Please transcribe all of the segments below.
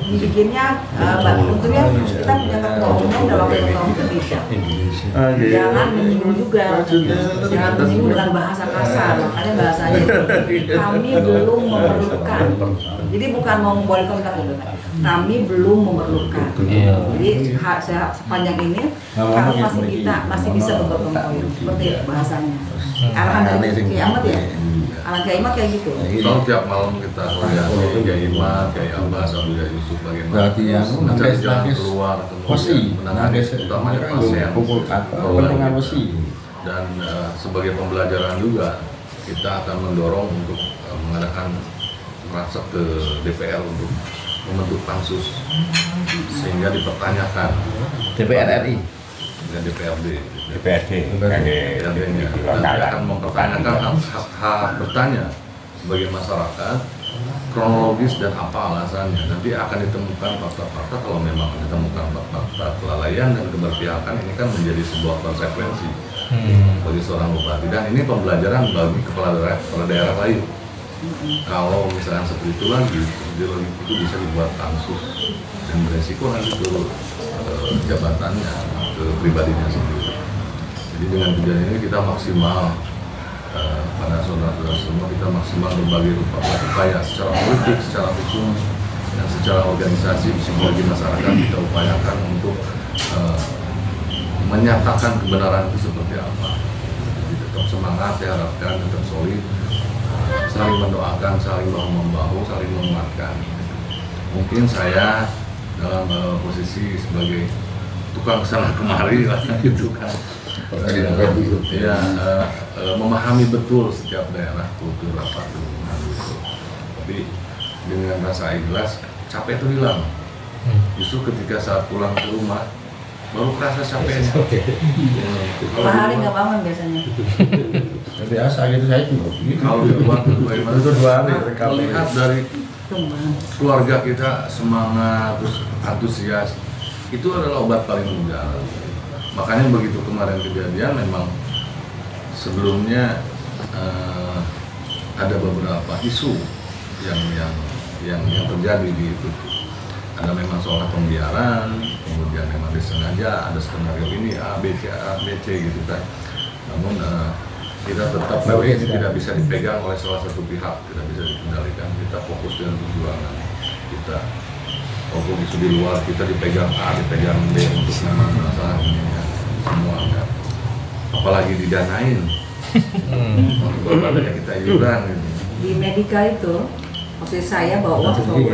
dibikinnya untungnya kita punya ketua umum dalam ketua umum Indonesia. Jangan menyinggung juga, jangan menyinggung dengan bahasa kasar. Makanya bahasanya kami belum memerlukan. Jadi bukan mau memboikot gitu. Kami belum memerlukan. Jadi sepanjang ini kami masih bisa bergotong royong seperti bahasanya. Arahan dari Kiamat ya. Arahan Kiamat kayak gitu. Soal tiap malam kita koordinasi Kiai Imam, Kiai Abbas, Abdul Yusuf bagaimana mencari jalan keluar kemudian menangani utamanya pasien dan sebagai pembelajaran juga kita akan mendorong untuk mengadakan rapat ke DPR untuk membentuk pansus sehingga dipertanyakan DPR RI dan DPRD DPRD akan mempertanyakan hak bertanya sebagai masyarakat, kronologis dan apa alasannya. Nanti akan ditemukan fakta-fakta. Kalau memang ditemukan fakta kelalaian dan keberpihakan, ini kan menjadi sebuah konsekuensi bagi seorang bupati, dan ini pembelajaran bagi kepala daerah lain. Kalau misalnya seperti itu lagi itu bisa dibuat pansus dan beresiko nanti turun jabatannya ke pribadinya sendiri. Jadi dengan kejadian ini kita maksimal pada saudara-saudara semua, kita maksimal berbagai upaya secara politik, secara hukum, dan secara organisasi psikologi masyarakat kita upayakan untuk menyatakan kebenaran itu seperti apa. Jadi tetap semangat, diharapkan tetap solid, saling mendoakan, saling bahu-membahu, saling menguatkan. Mungkin saya dalam posisi sebagai tukang sana kemari lah gitu kan. Ya, memahami betul setiap daerah kultur apa itu. Tapi dengan rasa ikhlas, capek itu hilang. Justru ketika saat pulang ke rumah baru kerasa capeknya. Berapa hari nggak bangun biasanya? biasa gitu saya juga. Kalau di luar itu bagaimana? Itu 2 hari. Kalau lihat dari keluarga kita semangat, terus antusias, itu adalah obat paling mudah. Makanya begitu kemarin kejadian, memang sebelumnya ada beberapa isu yang terjadi di itu. Ada memang soal pembiaran, kemudian memang disengaja ada skenario ini A, B, C gitu kan. Namun kita tetap ini tidak bisa dipegang oleh salah satu pihak, tidak bisa dikendalikan. Kita fokus dengan perjuangan kita. Walaupun itu di luar, kita dipegang A, dipegang B untuk memang masalah ini ya. Semua kan. Apalagi didanain. Untuk kita iuran gitu. Di Medika itu waktu saya bawa uang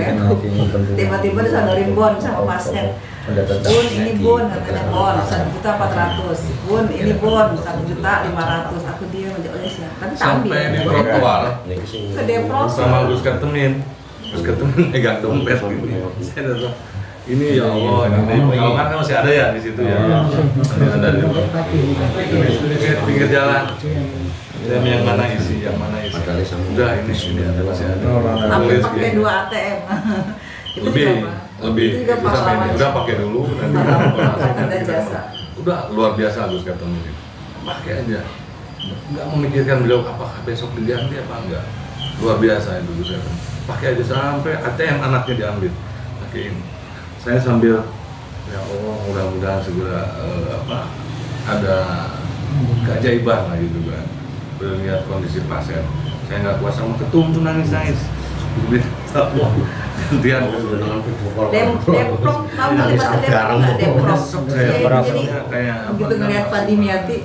tiba-tiba disodorin bon sama pasien. Bun, ini bon, katanya bon, 1.400.000. Bun, ini bon, 1.500.000. Aku diam aja, oleh siapa? Kan sampai di trotoar ke Depros sama Gus Ketemin megang dompet gitu. Saya datang, ini ya Allah, ini Pekalongan kan masih ada ya di situ ya. Masih ada di pinggir jalan. Dan yang mana isi, yang mana isi. Udah ini masih ada. Sampai pakai 2 ATM. Itu lebih itu sampai ini udah pakai dulu nanti ada jasa. Udah luar biasa Gus Ketemin. Pakai aja. Nggak memikirkan beliau apakah besok diganti apa enggak. Luar biasa itu Gus Ketemin. Pakai aja sampai ATM anaknya diambil. Pakein. Saya sambil ya Allah mudah-mudahan segera ada keajaiban lah gitu kan. Melihat kondisi pasien, saya nggak kuat sama ketum tuh nangis. Gantian Demprok, tahu nggak bahasa Demprok nggak? Demprok. Jadi begitu ngelihat Pak Dimyati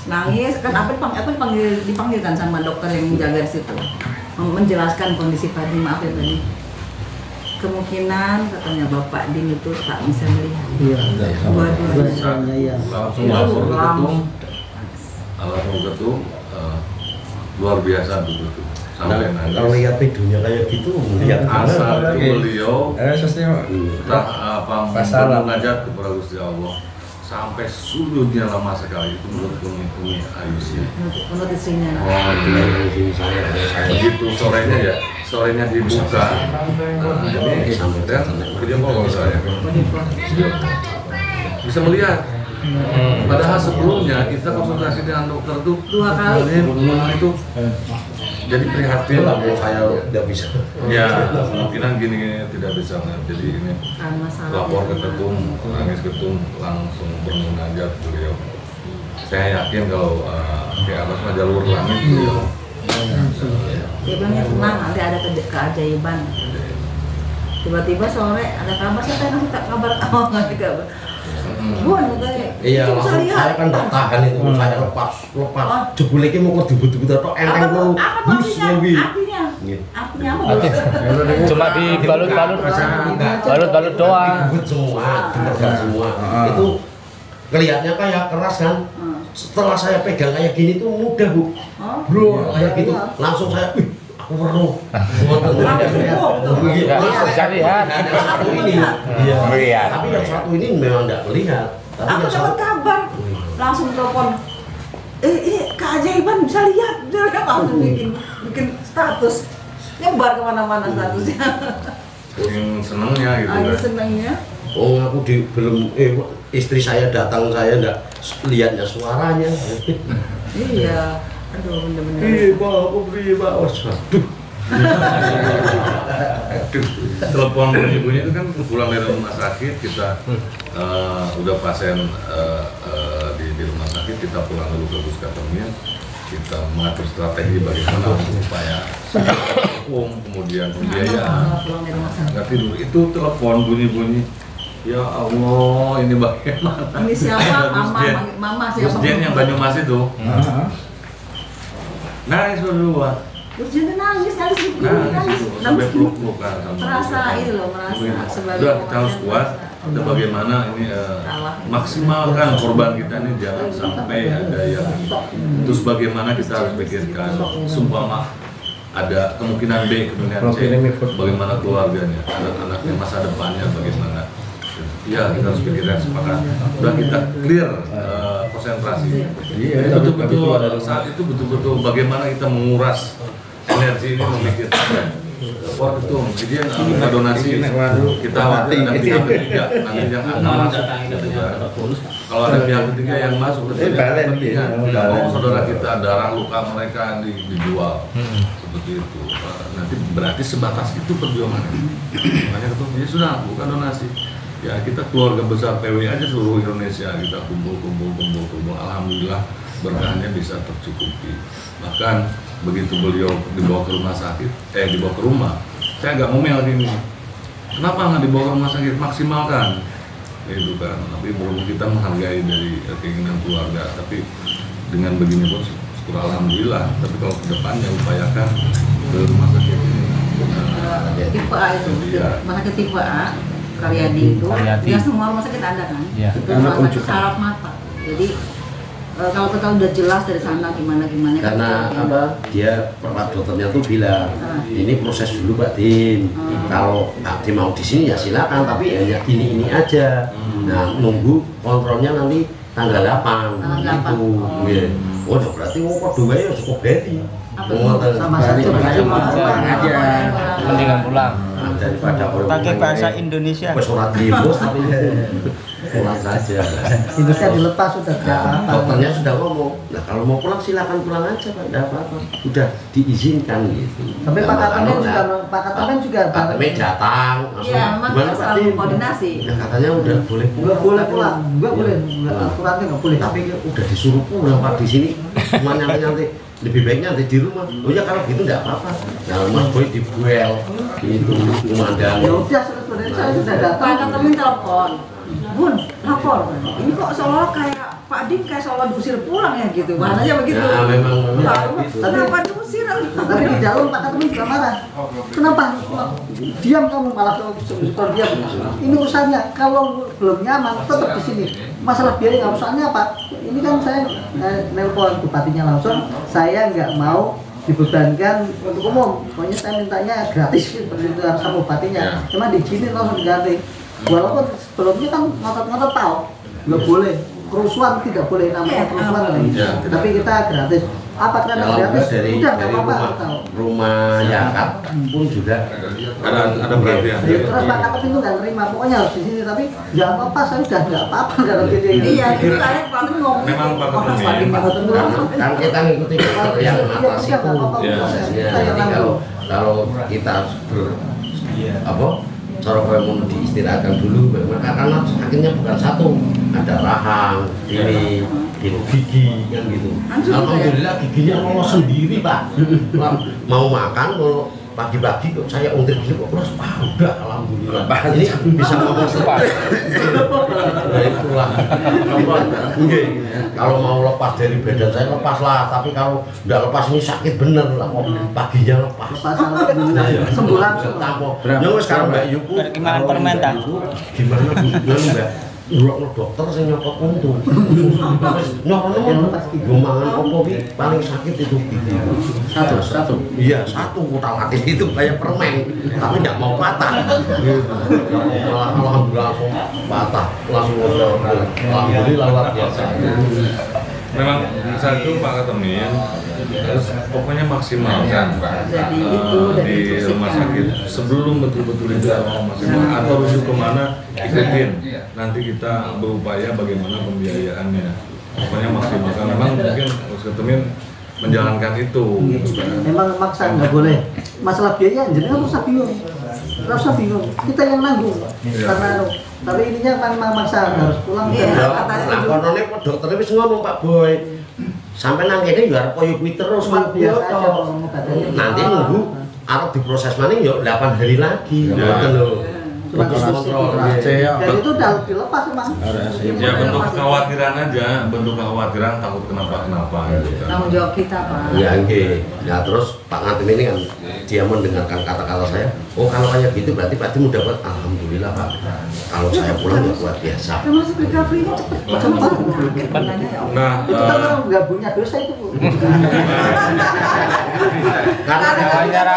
nangis kan apa dipanggilkan sama dokter yang menjaga di situ, menjelaskan kondisi Pak Dim, maaf ya tadi. Kemungkinan katanya Bapak Dim itu tak bisa melihat. Iya. Dua-duanya. Langsung ketum luar biasa tuh sampai nangis. Kalau lihat videonya kayak gitu, lihat asal itu beliau pasaran mengajak kepada Gusti Allah sampai sujudnya lama sekali, itu menurut kami Ayusia. Menurut istrinya. Oh begitu sorenya dibuka. Ini dan video call saya bisa melihat. Padahal sebelumnya kita konsultasi dengan dokter tuh 2 kali. itu jadi prihatin lah mau saya tidak bisa. ya kemungkinan gini tidak bisa, jadi ini lapor ke ketum, nangis ketum langsung bermunajat beliau. Saya yakin kalau kayak atas mah jalur langit beliau. Dia bilangnya tenang, nanti ada keajaiban. Tiba-tiba sore ada kabar, saya tanya kita kabar nggak ada kabar. Bun, katanya. Iya, langsung saya kan nggak tahan itu, saya lepas. Jebule iki mau dibut-but atau enteng lu. Apinya apa? Cuma dibalut-balut doang. Dibut semua, dibut semua. Itu kelihatannya kayak keras kan. Setelah saya pegang kayak gini tuh mudah, Bu. Bro, kayak gitu. Langsung saya aku perlu. Bisa lihat. Yang satu ini. Iya. Tapi yang satu ini memang nggak melihat. Aku dapat kabar, langsung telepon. Ini keajaiban bisa lihat, dia langsung bikin status, nyebar kemana-mana statusnya. Yang senengnya gitu kan. Senengnya. Oh, aku belum istri saya datang, saya nggak lihatnya suaranya. Iya, aduh bener-bener. Pak, aku beri Pak. Waduh. Telepon bunyi-bunyi itu kan pulang dari rumah sakit, kita udah pasien di rumah sakit, kita pulang dulu ke puskesmasnya, kita mengatur strategi bagaimana supaya hukum, kemudian pembiayaan, nggak tidur. Itu telepon bunyi-bunyi, ya Allah ini bagaimana? Ini siapa? Mama siapa? Terus yang Banyumas itu, nangis berdua. Terus dia nangis Sampai peluk-pelukan sama merasa dia. itu loh, merasa sebagai Udah, kita harus kuat. Kita bagaimana ini maksimalkan korban kita ini, jangan sampai ada yang terus bagaimana kita harus pikirkan sumpah ada kemungkinan B, kemungkinan C, bagaimana keluarganya, anak-anaknya, masa depannya bagaimana. Ya, kita harus pikirkan, sepakat. Udah, kita clear konsentrasi. Betul-betul saat itu betul-betul bagaimana kita menguras energi ini, memikirkan wah ketum, jadi kita donasi, kita waktu ada pihak ketiga, nanti yang akan masuk. Kalau ada pihak ketiga yang masuk, tidak mau saudara kita darah luka mereka dijual, seperti itu. Nanti berarti sebatas itu perjuangan. Makanya ketum, ya sudah, bukan donasi. Ya kita keluarga besar PW aja seluruh Indonesia, kita kumpul. Alhamdulillah berkahnya bisa tercukupi. Bahkan begitu beliau dibawa ke rumah sakit, dibawa ke rumah, saya agak ngomel gini, kenapa nggak dibawa ke rumah sakit, maksimalkan itu kan. Tapi belum, kita menghargai dari keinginan keluarga, tapi dengan begini pun syukur alhamdulillah. Tapi kalau ke depannya upayakan ke rumah sakit ini tipe A itu, rumah sakit tipe A Karyadi itu, ya semua rumah sakit ada kan, itu rumah sakit saraf mata. Jadi kalau kita udah jelas dari sana gimana karena apa, dia Pak dokternya tuh bilang ini proses dulu Pak Din. Kalau Pak Din mau di sini ya silakan, tapi hanya ini aja. Nah, nunggu kontrolnya nanti tanggal 8 gitu. Oh, berarti mau kok dua ya cukup berarti. Sama saja aja. Mendingan pulang. Daripada pakai bahasa Indonesia. Surat libus tapi pulang saja. Indonesia dilepas sudah tidak apa-apa. Dokternya sudah ngomong, nah kalau mau pulang silakan pulang aja Pak, tidak apa-apa. Sudah diizinkan gitu. Tapi Pak Katamen juga Pak Katamen datang. Iya, memang kita selalu koordinasi. Nah, katanya udah boleh pulang. Nggak boleh pulang, nggak boleh. Aturannya nggak boleh. Tapi udah disuruh pulang Pak di sini. Cuma nanti lebih baiknya nanti di rumah. Oh ya kalau gitu nggak apa-apa. Nah, Mas Boy dibuel gitu komandan. Ya udah, sebenarnya saya sudah datang. Pak Katamen telepon, Bun, lapor. Ini kok seolah kayak Pak Din kayak seolah diusir pulang ya gitu. Bahasanya begitu. Ya memang Tapi kenapa diusir? Tapi di dalam Pak Katamen juga marah. Kenapa? Diam kamu, malah kalau diam. Ini urusannya. Kalau belum nyaman tetap di sini. Masalah biaya nggak usahanya Pak. Ini kan saya nelpon bupatinya langsung. Saya nggak mau dibebankan untuk umum. Pokoknya saya mintanya gratis seperti itu sama bupatinya. Cuma diizinin langsung diganti. Walaupun sebelumnya kan ngotot-ngotot tahu nggak boleh kerusuhan, tidak boleh namanya kerusuhan, tapi kita gratis. apa karena Kalau enggak gratis dari udah nggak apa-apa rumah Yakat pun juga ada perhatian. ya, terus Pak Katep itu nggak nerima pokoknya harus di sini tapi nggak apa-apa saya udah nggak apa-apa kalau gitu Iya, itu tadi Pak Katep ngomong. Memang Pak Katep ini- Pak Katep itu langsung. kan kita ngikuti dokter yang atas itu prosesnya. Jadi kalau kita cara mau diistirahatkan dulu, karena sakitnya bukan satu, ada rahang, ini, gigi, kan gitu. Alhamdulillah giginya lolos sendiri Pak. Mau makan, mau pagi-pagi kok saya untir gini kok terus, udah alhamdulillah. Ini bisa ngomong lepas. Nah itulah. Kalau mau lepas dari badan saya lepas lah, tapi kalau nggak lepas ini sakit bener lah. Paginya lepas. sembuh langsung Yang sekarang Mbak Yuku Gimana permen tak? gimana Mbak? Urut dokter saya nyopot untung. Nyopot mangan opo paling sakit itu gigi. Satu. Iya, satu utak atis itu kayak permen, tapi nggak mau patah. Malah alhamdulillah langsung patah, langsung alhamdulillah luar biasa. Memang saat itu Pak Katemin harus pokoknya maksimalkan di rumah sakit sebelum betul-betul itu maksimal atau rujuk kemana ikutin, nanti kita berupaya bagaimana pembiayaannya, pokoknya maksimalkan. Memang mungkin Mas Katemin menjalankan itu gitu kan. memang maksa nggak boleh masalah biaya jadi nggak usah bingung kita yang nanggung karena tapi ininya kan memang maksa harus pulang Nah, konone dokternya wis ngomong Pak Boy. Sampai nang kene yo arep koyo kuwi terus Pak. biasa aja kalau ngobatin. Nanti nunggu arep diproses maning yo 8 hari lagi. Ngoten lho. Terus kontrol. Dan itu udah dilepas memang. Ya bentuk kekhawatiran aja, bentuk kekhawatiran takut kenapa gitu kan. Tanggung jawab kita Pak. Ya nggih. Nah terus Pak Ngatim ini kan dia mendengarkan kata-kata saya. Oh kalau kayak gitu berarti Pak Tim dapat alhamdulillah Pak. Kalau saya pulang ya luar biasa. Termasuk recovery-nya cepat. Nah, Itu kan kalau nggak punya dosa itu Bu. Karena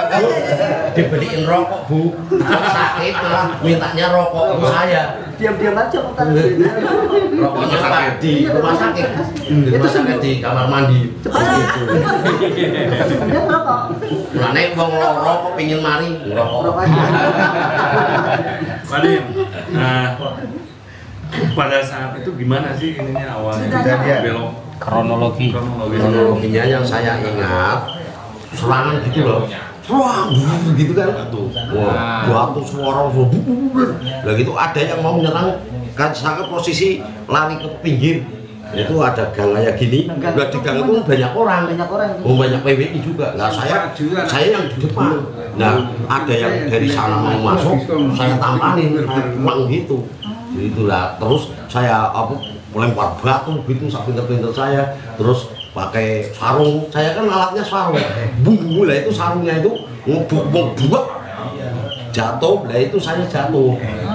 Bu dibeliin rokok Bu. Sakit malah mintanya rokok ke saya. Diam-diam aja bentar. Rokoknya Pak di rumah sakit. Di rumah sakit di kamar mandi. Gitu. Dia merokok. Mulane wong loro kok pengin mari ngerokok. Merokok aja. Pak Dim, nah pada saat itu gimana sih ininya awalnya belok Kronologi. Kronologinya yang saya ingat serangan gitu loh. Wah, gitu kan. Wah, batu suara lah gitu ada yang mau menyerang kan saya posisi lari ke pinggir. Itu ada gang kayak gini. Udah di gang itu banyak orang. Banyak PWI juga. Nah, saya yang di depan. Nah, ada yang dari sana mau masuk, saya tampanin, saya pulang gitu. Itulah terus saya melempar batu gitu sepinter-pinter saya, terus pakai sarung. Saya kan alatnya sarung. Bumbu lah itu sarungnya itu ngebuk-buk jatuh, lah itu saya jatuh.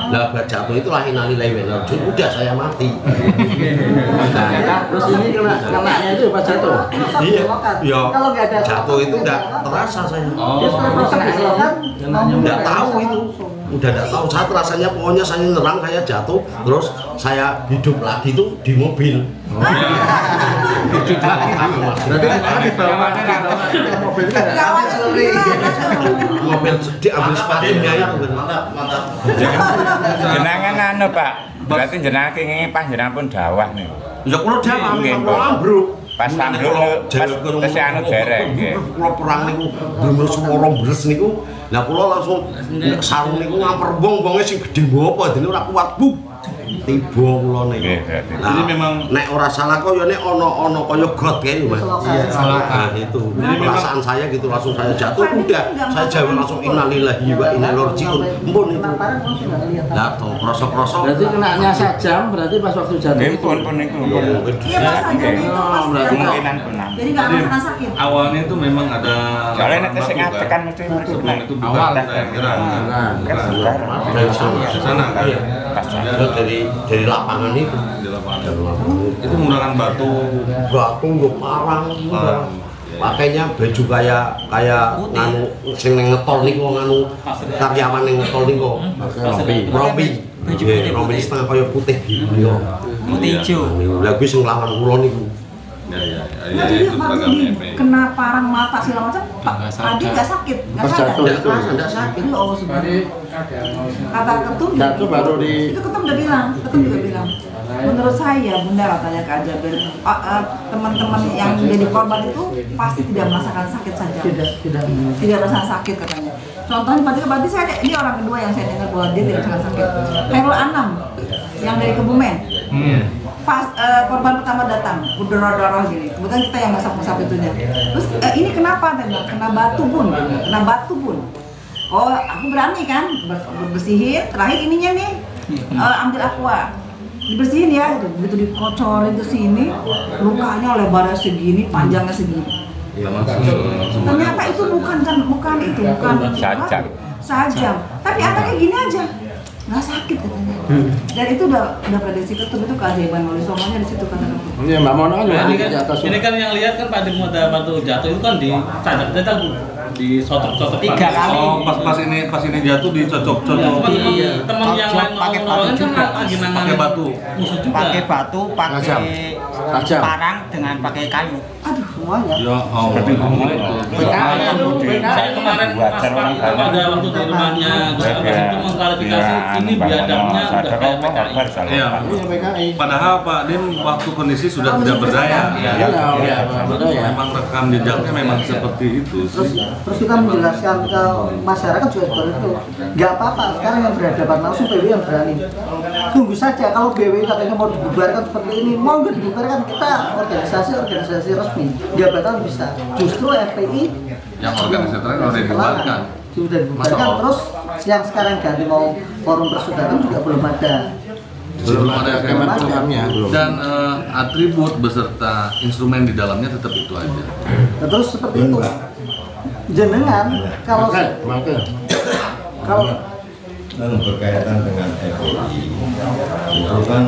Lah jatuh itulah innalillahi wa inna ilaihi raji'un. Udah saya mati. Nah, terus ini kenanya itu pas jatuh. Iya. Ya. Kalau nggak ada Jatuh itu enggak terasa saya. Dia setelah proses diselokan, Enggak tahu itu. Udah enggak tahu saat rasanya pokoknya saya nyerang, saya jatuh, terus saya hidup lagi tuh di mobil. Berarti di bawah mobil kan. Mobil diambil sepatunya itu mantap. Jenengan anu Pak, berarti jenengan kenging panjenengan pun dawah nih. Ya kula jawab Nggih, kula ambruk. Pas ambruk pas tesih anu dereng nggih. Kula perang niku bener swara mbres niku. Lah kula langsung sarung niku ngamper wong-wonge sing gedhe apa dene ora kuat bu. Tiba kula niku. Jadi memang Nek ora salah kok ya nek ana kaya got kae lho Mas. Iya, Nah, itu. Perasaan saya gitu langsung saya jatuh udah. Saya jawab langsung innalillahi wa inna ilaihi raji'un. Mpun itu. Lah toh krosok-krosok. Berarti kenanya sajam, berarti pas waktu jatuh Nggih itu. pun niku. Iya Mas, aja nih pas berarti kemungkinan punah. Jadi nggak merasakan sakit. awalnya itu memang ada Soalnya nanti sing tekan mesti sebelum itu bukan Awal. nyerang kan. Dari sana. Sana kan. Dari lapangan itu. Di lapangan. Dari lapangan itu. Itu menggunakan batu. Nggak parang. Pakainya baju kayak nganu sing neng ngetol niku nganu karyawan neng ngetol niku. Rompi. Rompi setengah kaya putih gitu. Putih ijo. Lah kuwi sing lawan kula niku. Nah, jadi waktu kena parang mata segala macam, Adi nggak sakit, nggak sadar. Nggak sakit. Oh sebenarnya. Kata ketum, Itu baru di itu ketum udah bilang, ketum juga bilang. Menurut saya, Bunda katanya Kak Jabir, teman-teman yang jadi korban itu pasti tidak merasakan sakit saja. Tidak merasakan sakit katanya. Contohnya berarti saya ini orang kedua yang saya dengar bahwa dia tidak merasakan sakit. Khairul Anam yang dari Kebumen. Pas korban pertama datang, berdarah-darah gini. Kebetulan kita yang masak-masak itunya. Terus ini kenapa? Kena batu bun, kena batu bun. Oh, aku berani kan bersihin. Terakhir ininya nih, ambil aqua, dibersihin ya. Begitu dikocorin ke sini, lukanya lebarnya segini, panjangnya segini. Ternyata itu bukan sajam. Tapi anaknya gini aja. Nggak sakit katanya. Dan itu udah prediksi ketum, itu keajaiban wali songonya di situ kata ketum. Iya, Mbak Mono kan ini kan yang lihat kan pada ada batu jatuh itu kan dicacak-cacak disocok-cocok 3 kali. Oh, pas ini jatuh dicocok-cocok. Teman yang lain mau nolongin kan lagi pakai batu. musuh juga. Pakai batu, pakai parang dengan pakai kayu. Aduh, semuanya. Ya, seperti itu. Saya kemarin pas pada waktu di rumahnya Gus Agus itu mengklarifikasi ini biadabnya udah kayak PKI. Iya. Padahal Pak Dim waktu kondisi sudah tidak berdaya. Memang rekam jejaknya memang seperti itu sih. Terus kita menjelaskan ke masyarakat juga seperti itu. Nggak apa-apa, sekarang yang berhadapan langsung BW yang berani. Tunggu saja, kalau BW katanya mau dibubarkan seperti ini, mau nggak dibubarkan, kita organisasi resmi. Nggak bakal bisa. Justru FPI Yang organisasi terakhir udah dibubarkan. Sudah dibubarkan, terus yang sekarang ganti mau forum persaudaraan juga belum ada. Belum ada Kemenkumhamnya. Dan atribut beserta instrumen di dalamnya tetap itu aja. Nah, terus seperti itu. Jenengan kalau berkaitan dengan FPI itu kan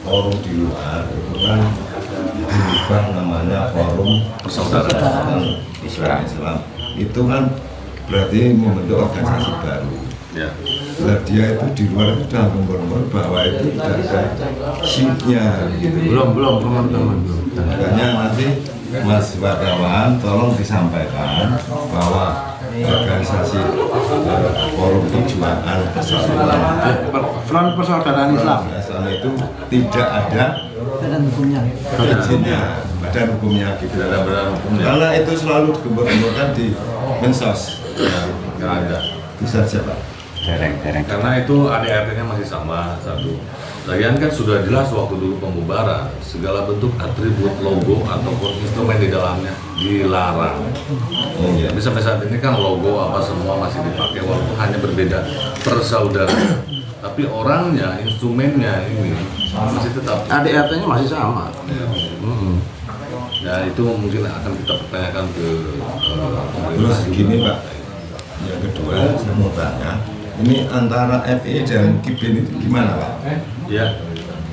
forum di luar, itu kan diubah namanya forum persaudaraan Islam. Itu kan berarti membentuk organisasi baru. Ya. Nah, dia itu di luar itu sudah mengumbar bahwa itu tidak ada SIP-nya gitu. belum teman-teman. Makanya nanti Mas Wadawan tolong disampaikan bahwa organisasi forum perjuangan persaudaraan Front Persaudaraan Islam itu tidak ada badan hukumnya. izinnya, badan hukumnya gitu. Tidak ada badan hukumnya. Karena itu selalu digembor-gemborkan di mensos. Nggak ada. Itu saja Pak. Dereng. Karena itu ADRT-nya masih sama satu. Lagian kan sudah jelas waktu dulu pembubaran segala bentuk atribut logo ataupun instrumen di dalamnya dilarang. Iya. Tapi sampai saat ini kan logo apa semua masih dipakai walaupun hanya berbeda persaudaraan. Tapi orangnya, instrumennya ini masih tetap. ADRT-nya masih sama. Ya itu mungkin akan kita pertanyakan ke Terus gini Pak, yang kedua saya mau tanya, ini antara FPI dan Kibin itu gimana Pak? ya.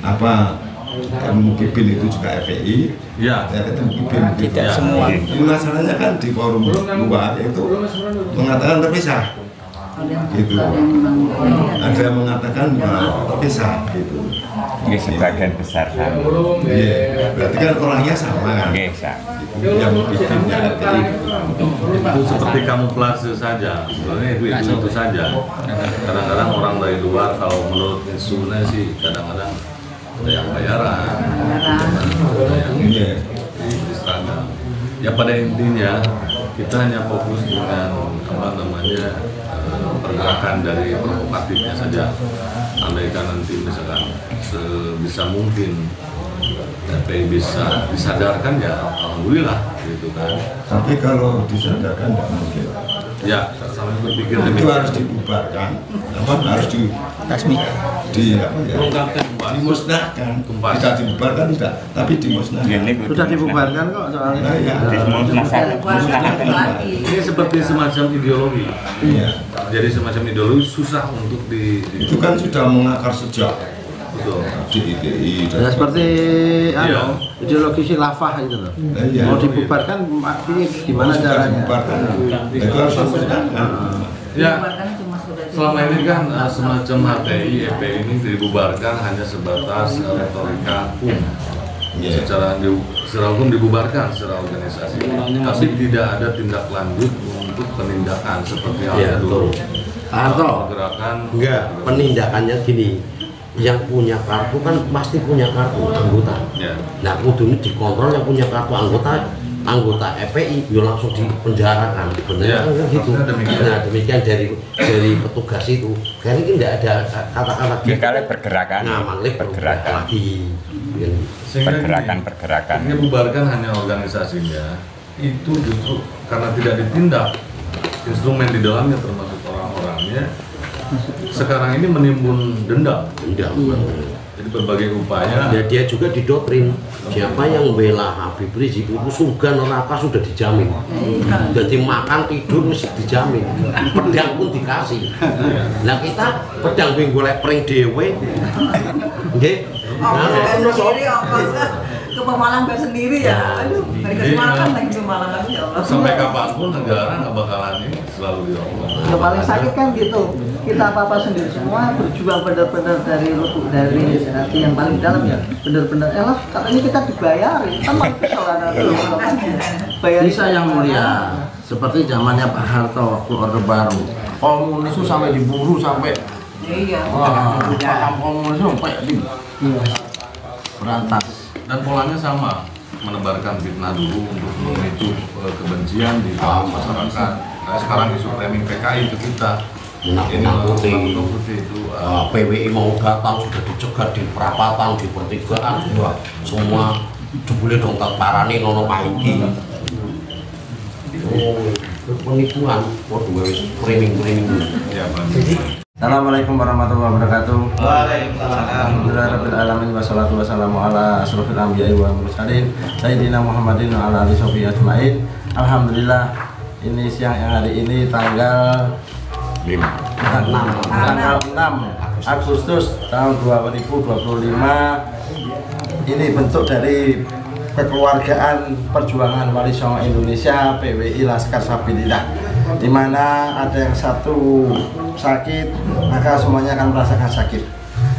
Apa Kibin itu juga FPI? Ya. Ya ketemu Kibin Tidak Ya. semua. Ini masalahnya kan di forum luar itu mengatakan terpisah, gitu. Ada yang mengatakan terpisah, gitu. Ini sebagian besar sama. Iya, berarti kan orangnya sama kan? Oke, Sa. Yang bikinnya FPI. Itu seperti kamuflase saja. Sebenarnya itu saja. Kadang-kadang orang dari luar kalau menurut instrumennya sih kadang-kadang ada yang bayaran, ada yang Iya. di seragam. Ya pada intinya kita hanya fokus dengan pergerakan dari provokatifnya saja. Andaikan nanti misalkan sebisa mungkin FPI bisa disadarkan ya alhamdulillah gitu kan. Tapi kalau disadarkan tidak mungkin. Ya, sampai berpikir Itu demikian. harus dibubarkan, apa harus dimusnahkan. Tumpas. Tidak dibubarkan tidak, tapi dimusnahkan. Sudah dibubarkan kok soalnya. Nah, ya. Ini seperti semacam ideologi. Iya. Jadi semacam ideologi susah untuk Itu kan sudah mengakar sejak betul. di IDI. Ya seperti Iya. ideologi khilafah itu loh. Nah, iya. Mau dibubarkan ini gimana Sudah caranya? dibubarkan. Itu harus dimusnahkan. Ya, selama ini kan semacam HTI, EPI ini dibubarkan hanya sebatas retorika secara hukum dibubarkan secara organisasi, tapi tidak ada tindak lanjut untuk penindakan seperti halnya dulu. Gerakan enggak, penindakannya gini, yang punya kartu kan pasti punya kartu anggota. Nah, kudu dikontrol yang punya kartu anggota FPI, yo langsung dipenjarakan. Benar kan gitu. Nah, demikian dari petugas itu. Karena ini tidak ada kata-kata kali pergerakan. Nah, malah pergerakan lagi. Pergerakan. Ini bubarkan hanya organisasinya. Itu justru karena tidak ditindak instrumen di dalamnya termasuk orang-orangnya. Sekarang ini menimbun dendam. Jadi berbagai upaya. Ya, dia juga didoktrin siapa yang bela Habib Rizik itu surga neraka sudah dijamin. Jadi makan tidur mesti dijamin. Pedang pun dikasih. Nah kita pedang ping golek pring dhewe. Nggih. Ke Pemalang sendiri ya. Aduh, hari makan lagi ke Pemalang lagi ya Allah. Sampai kapanpun negara nggak bakalan ini selalu diomong. Yang paling sakit kan gitu. Kita apa sendiri semua berjuang benar-benar dari lubuk dari hati yang paling dalam ya. Benar-benar elah katanya kita dibayari. Kan paling kesalahan bayar. Bisa yang mulia. Seperti zamannya Pak Harto waktu Orde Baru. Komunis itu sampai diburu sampai paham komunis sampai di berantas. Dan polanya sama, menebarkan fitnah dulu untuk memicu kebencian di dalam masyarakat. Nah, sekarang isu framing PKI ke kita. Menakut-nakuti itu PWI mau datang sudah dicegat di perapatan, di pertigaan sudah semua jebule dong parani nono maiki. Penipuan, waduh wis framing. Ya, Assalamualaikum warahmatullahi wabarakatuh. Waalaikumsalam. Alhamdulillahirabbil alamin wassalatu wassalamu ala asrofil anbiya'i wal mursalin sayyidina Muhammadin wa ala alihi washabihi ajmain. Alhamdulillah, ini siang yang hari ini tanggal 6 Agustus tahun 2025. Ini bentuk dari kekeluargaan perjuangan Wali Songo Indonesia PWI Laskar Sabilillah, di mana ada yang satu sakit maka semuanya akan merasakan sakit,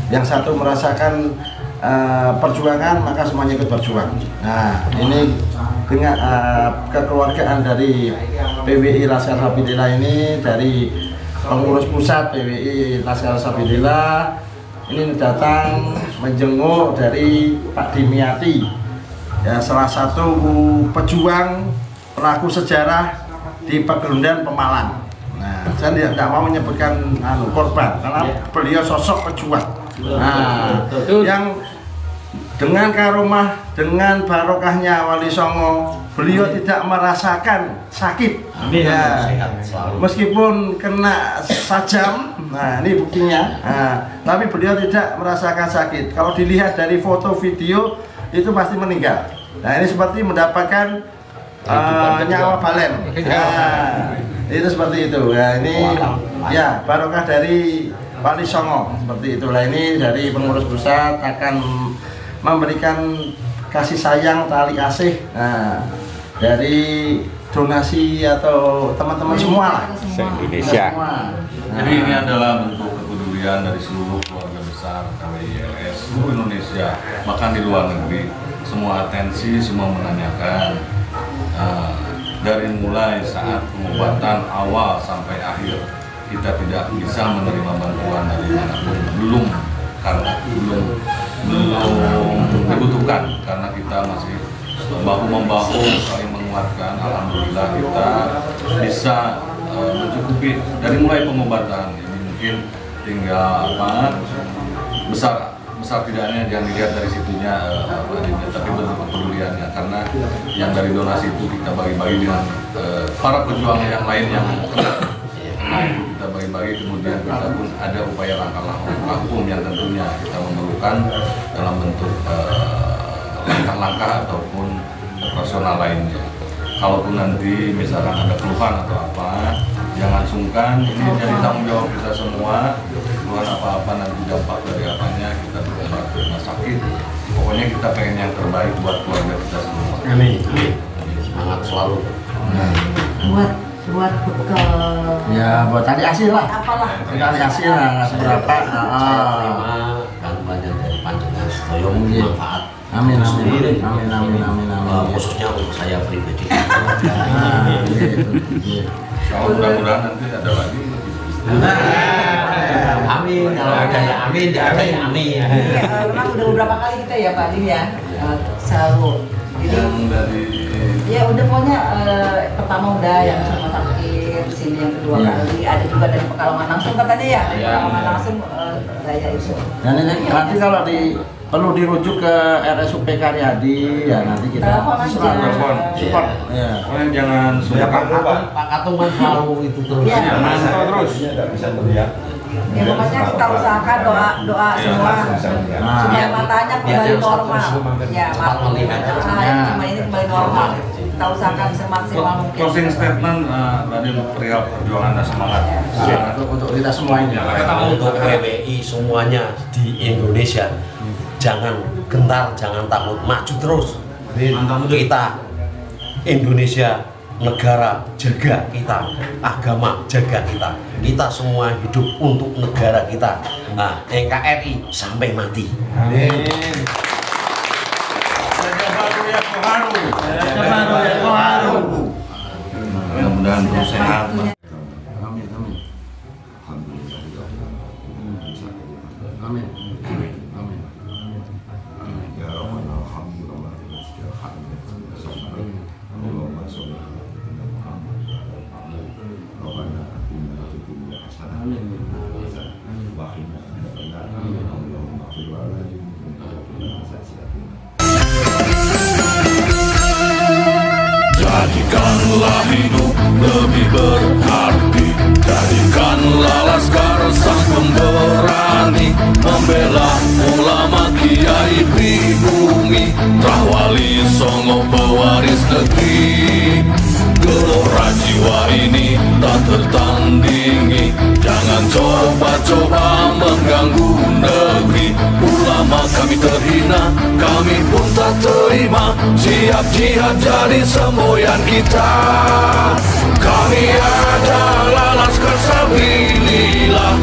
yang satu merasakan perjuangan maka semuanya ikut berjuang. Nah, ini dengan kekeluargaan dari PWI Laskar Sabilillah ini, dari pengurus pusat PWI Laskar Sabilillah ini datang menjenguk dari Pak Dimyati, ya, salah satu pejuang pelaku sejarah di Pegelundan Pemalang. Nah, saya tidak mau menyebutkan korban karena beliau sosok pejuang. Nah, yang dengan karomah, dengan barokahnya Wali Songo, beliau tidak merasakan sakit. Ya, meskipun kena sajam, nah ini buktinya. Nah, tapi beliau tidak merasakan sakit. Kalau dilihat dari foto video itu pasti meninggal. Nah, ini seperti mendapatkan nyawa balen. Nah, itu seperti itu. Ya, ini ya barokah dari Wali Songo seperti itulah. Ini dari pengurus pusat akan memberikan kasih sayang, tali asih, nah, dari donasi atau teman-teman semua lah, se-Indonesia. Jadi ini adalah bentuk kepedulian dari seluruh keluarga besar KWILS seluruh Indonesia, bahkan di luar negeri. Semua atensi, semua menanyakan dari mulai saat pengobatan awal sampai akhir kita tidak bisa menerima bantuan dari manapun, belum dibutuhkan karena kita masih bahu-membahu saling menguatkan. Alhamdulillah kita bisa mencukupi dari mulai pengobatan. Ini mungkin tinggal besar tidaknya jangan dilihat dari situnya tapi bentuk kepeduliannya, karena yang dari donasi itu kita bagi-bagi dengan para pejuang yang lain yang kita bagi-bagi, kemudian kita pun ada upaya langkah-langkah hukum yang tentunya kita memerlukan dalam bentuk langkah-langkah ataupun operasional lainnya. Kalaupun nanti misalkan ada keluhan atau apa, jangan sungkan, ini jadi tanggung jawab kita semua. Keluhan apa-apa nanti dampak dari apanya kita berobat ke rumah sakit. Pokoknya kita pengen yang terbaik buat keluarga kita semua. Amin. Semangat selalu. Buat bekal. Ya, buat tali hasil lah. Apalah. Tali hasil lah, seberapa. Bantuannya dari panjenengan sedaya manfaat Amin, itu amin, sendiri. amin. Khususnya untuk saya pribadi. Mudah-mudahan nanti ada lagi. Amin, kalau ada ya amin, tidak ada ya amin. Memang udah beberapa kali kita ya Pak Din ya, selalu. Jadi, Yang dari ya udah pokoknya pertama udah yang rumah sakit, di sini yang kedua kali, ada juga dari Pekalongan langsung katanya ya, dari Pekalongan langsung saya itu. Dan ini nanti kalau perlu dirujuk ke RSUP Karyadi ya nanti kita Telepon aja. support ya. jangan Ya, Pak Katung kan selalu itu terus. Iya. Mantap terus. Ya pokoknya kita usahakan doa semua supaya matanya kembali normal. Ya, cepat melihatnya. cuma ini kembali normal. Kita usahakan semaksimal mungkin. closing statement dari perihal perjuangan dan semangat. Untuk kita semua ini. Untuk PWI semuanya di Indonesia, jangan gentar, jangan takut, maju terus. Kita Indonesia, negara jaga kita, agama jaga kita. Kita semua hidup untuk negara kita. Nah, NKRI sampai mati. Amin. Mudah-mudahan terus sehat. Amin. Amin. Jadikanlah hidup lebih berarti, jadikanlah laskar sang pemberani, membela ulama kiai pribumi, Rahwali Songo pewaris negeri. Gelora jiwa ini tak tertandingi, jangan coba-coba mengganggu negeri. Ulama kami terhina, kami pun tak terima, siap jihad jadi semboyan kita. Kami adalah Laskar Sabilillah,